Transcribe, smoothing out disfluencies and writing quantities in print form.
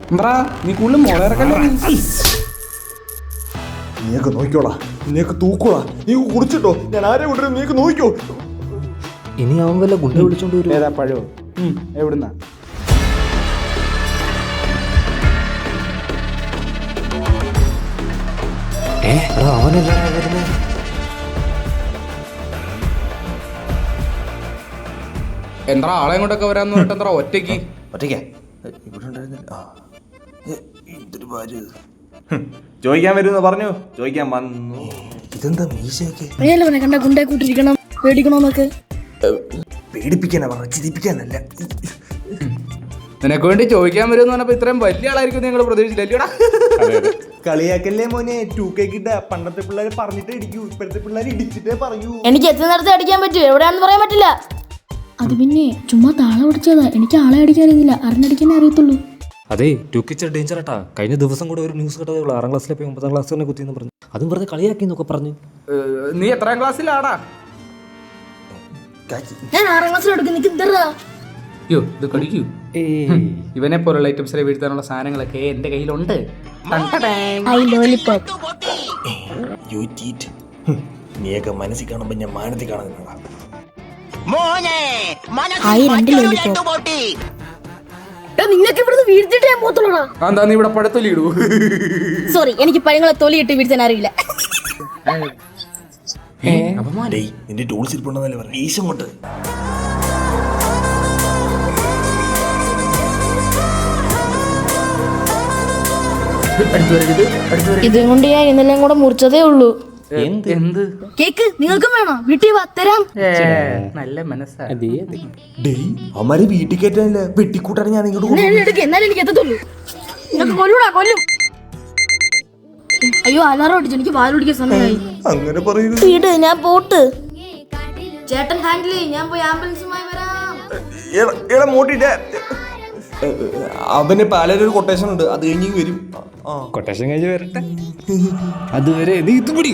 എന്താ നീ കൂടുതൽ മുളയിറക്കല്ലേ? നീയൊക്കെ നോക്കിക്കോളാ, നീയൊക്കെ തൂക്കോളാ, നീ കുടിച്ചിട്ടോ, ഞാൻ ആരെ കൊണ്ടുവരും നീയൊക്കെ നോക്കിക്കോ. ഇനി അവൻ വല്ല ഗുണ്ട വിളിച്ചോണ്ട് വരും. ഏതാ പഴോ? എവിടുന്നാ? അവനല്ലേ എന്താ ആളെ കൊണ്ടൊക്കെ വരാന്ന് പറഞ്ഞിട്ട് എന്താ ഒറ്റയ്ക്ക്? ഒറ്റയ്ക്കാ ഇവിടെ ഉണ്ടായിരുന്നില്ല. ചോദിക്കാൻ വരുമെന്ന് പറഞ്ഞു, ചോദിക്കാൻ വന്നു. ഇതെന്താ മീശയൊക്കെ? അറിയാലോ കണ്ട ഗുണ്ടായി കൂട്ടിരിക്കണം, പേടിക്കണോന്നൊക്കെ. പേടിപ്പിക്കാനാ പറഞ്ഞ, ചിരിപ്പിക്കാനല്ല. നിനക്ക് വേണ്ടി ചോദിക്കാൻ വരുമെന്ന് പറഞ്ഞപ്പോ ഇത്രയും വലിയ ആളായിരിക്കും നിങ്ങൾ പ്രതീക്ഷിച്ചില്ലല്ലോടാ. കളിയാക്കല്ലേ മോനെ, 2K കിട്ട. പണ്ടത്തെ പിള്ളേർ പറഞ്ഞിട്ടേ ഇടിക്കൂ, ഇപ്പോഴത്തെ പിള്ളേർ ഇടിച്ചിട്ടേ പറയൂ. എനിക്ക് എത്ര നേരത്തെ അടിക്കാൻ പറ്റും, എവിടെയാണെന്ന് പറയാൻ പറ്റില്ല. അത് പിന്നെ ചുമ്മാ താളം പിടിച്ചതാ, എനിക്ക് ആളെ അടിക്കാൻ അറിയില്ല, അറിഞ്ഞടിക്കാനേ അറിയത്തുള്ളൂ. അതെ, ടൂക്കിച്ചർ ഡേഞ്ചർ ആട്ടാ. കഴിഞ്ഞ ദിവസം കൂടെ ഒരു ന്യൂസ് കേട്ടതേ ഉള്ളൂ. 6ാം ക്ലാസ്സിലെ 9ാം ക്ലാസ് തന്നെ കുത്തിയെന്ന് പറഞ്ഞു. അതും വെറുതെ കളിയാക്കി എന്നൊക്കെ പറഞ്ഞു. നീ എത്രാം ക്ലാസ്സിലാടാ? ഞാൻ 6ാം ക്ലാസ്സിൽ എടുക്കും, നിനക്ക് എന്താ? അയ്യോ ഇത് കടിക്കൂ. ഇവനെ പോലുള്ള ഐറ്റംസിനെ വീഴ്ത്താനുള്ള സാധനങ്ങളൊക്കെ എന്റെ കയ്യിലുണ്ട്. നീയൊക്കെ മനസ്സിൽ കാണുമ്പോ ഞാൻ മാനത്തിൽ കാണുന്നതാ. നിങ്ങൾക്ക് ഇവിടുന്ന് വീഴ്ത്തിട്ട് ഞാൻ പോത്തുള്ളൂടാ. എന്താ നീ ഇവിടെ പഴത്തൊലി ഇടൂ? സോറി, എനിക്ക് പഴങ്ങളെ തൊലിയിട്ട് വീഴ്ത്താൻ അറിയില്ല. നിന്റെ ടൂൾസ് ഇരിപ്പുണ്ടെന്നല്ലേ പറഞ്ഞു. ഈശോട്ട് ഇതും കൊണ്ട് ഞാൻ ഇന്നെല്ലാം കൂടെ മുറിച്ചതേ ഉള്ളൂ. എന്ത് കേക്ക് നിങ്ങൾക്കും വേണോ? വീട്ടിൽ വാ, തരാം. നല്ല മനസ്സാ. അവന്മാരെ വീട്ടിൽ കയറ്റാനില്ല, വെട്ടിക്കൂട്ടാണ് ഞാൻ ഇങ്ങോട്ട് എടുക്ക്, എന്നാലും എനിക്ക് എത്തത്തുള്ളൂ. നിങ്ങൾക്ക് കൊല്ലൂടാ, കൊല്ലും. അയ്യോ അലാറം അടിച്ചു, എനിക്ക് പാൽ കുടിക്കാൻ സമയമായി. അങ്ങനെ പറയുന്നത്. വീട് ഞാൻ പോട്ട്. ചേട്ടൻ ഹാൻഡിൽ ചെയ്യും, ഞാൻ പോയി ആംബുലൻസുമായി വരാം. മോട്ടിട്ട് അവന് പാലൊരു കൊട്ടേഷൻ ഉണ്ട്, അത് കഴിഞ്ഞ് വരും. കൊട്ടേഷൻ കഴിഞ്ഞ് വരട്ടെ. അതുവരെ നീ ഇതുപിടി.